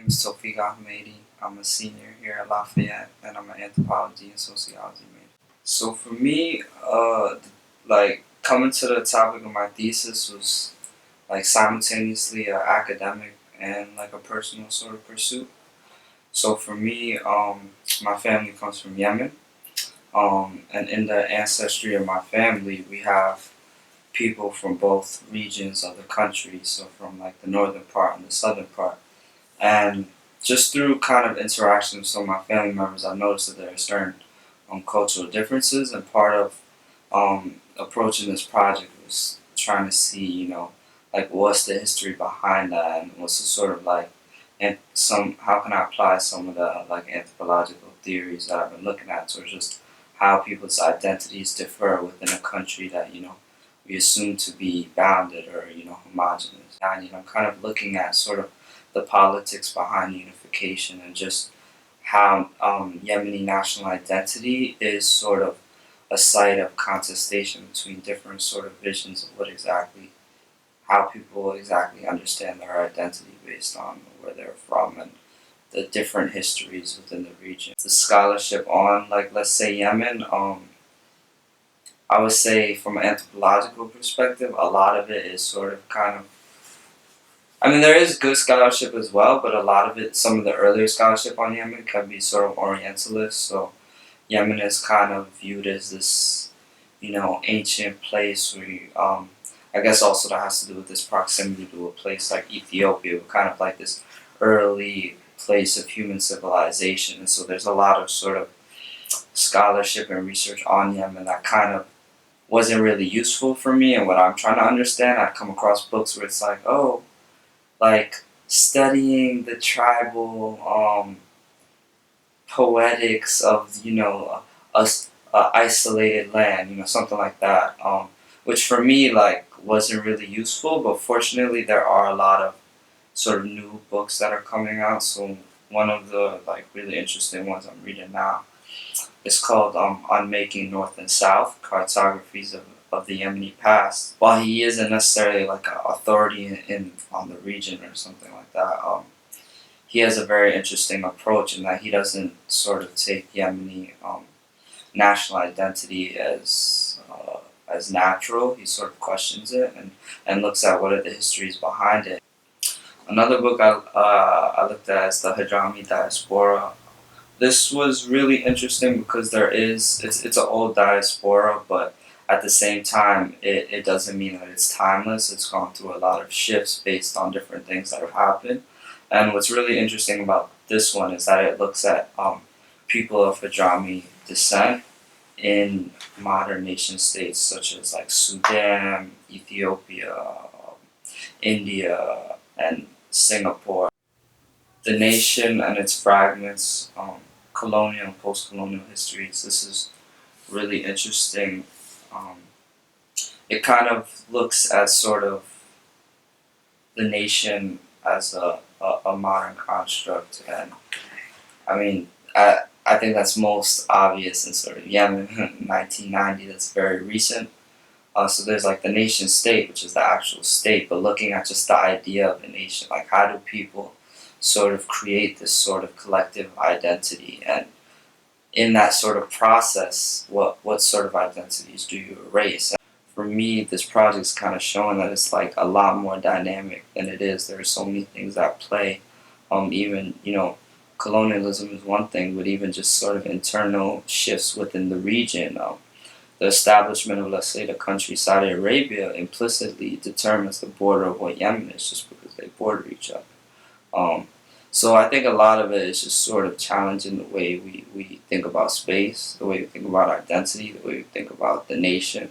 is Tawfiq I'm a senior here at Lafayette, and I'm an anthropology and sociology major. So for me, like coming to the topic of my thesis was like simultaneously an academic and like a personal sort of pursuit. So for me, my family comes from Yemen, and in the ancestry of my family, we have people from both regions of the country, so from like the northern part and the southern part. And just through kind of interaction with some of my family members, I noticed that there are certain cultural differences, and part of approaching this project was trying to see, like what's the history behind that, and what's the sort of like, and how can I apply some of the like anthropological theories that I've been looking at towards just how people's identities differ within a country that we assume to be bounded or homogenous. And kind of looking at sort of the politics behind unification and just how Yemeni national identity is sort of a site of contestation between different sort of visions of how people exactly understand their identity based on where they're from and the different histories within the region. The scholarship on, like, let's say Yemen, I would say from an anthropological perspective, a lot of it is sort of kind of, I mean, there is good scholarship as well, but a lot of it, some of the earlier scholarship on Yemen can be sort of Orientalist. So Yemen is kind of viewed as this, ancient place where I guess also that has to do with this proximity to a place like Ethiopia, kind of like this early place of human civilization. And so there's a lot of sort of scholarship and research on Yemen that kind of wasn't really useful for me and what I'm trying to understand. I'd come across books where it's like, oh, like studying the tribal poetics of a isolated land, something like that, which for me like wasn't really useful. But fortunately, there are a lot of sort of new books that are coming out. So one of the like really interesting ones I'm reading now is called Unmaking North and South: Cartographies of the Yemeni Past. While he isn't necessarily like an authority on the region or something like that, he has a very interesting approach in that he doesn't sort of take Yemeni national identity as natural. He sort of questions it and looks at what are the histories behind it. Another book I looked at is the Hadrami Diaspora. This was really interesting because it's an old diaspora, but at the same time, it doesn't mean that it's timeless. It's gone through a lot of shifts based on different things that have happened. And what's really interesting about this one is that it looks at people of Hadrami descent in modern nation states such as like Sudan, Ethiopia, India, and Singapore. The nation and its fragments, colonial and post-colonial histories. This is really interesting. It kind of looks at sort of the nation as a modern construct, and I mean, I think that's most obvious in sort of Yemen, 1990. That's very recent. So there's like the nation state, which is the actual state, but looking at just the idea of a nation, like how do people sort of create this sort of collective identity, and in that sort of process, what sort of identities do you erase? And for me, this project's kind of showing that it's like a lot more dynamic than it is. There are so many things at play. Even colonialism is one thing, but even just sort of internal shifts within the region. The establishment of, let's say, the country Saudi Arabia implicitly determines the border of what Yemen is, just because they border each other. So I think a lot of it is just sort of challenging the way we think about space, the way we think about identity, the way we think about the nation,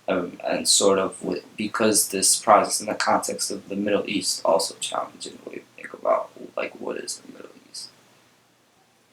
and sort of because this project's in the context of the Middle East, also challenging the way we think about like what is the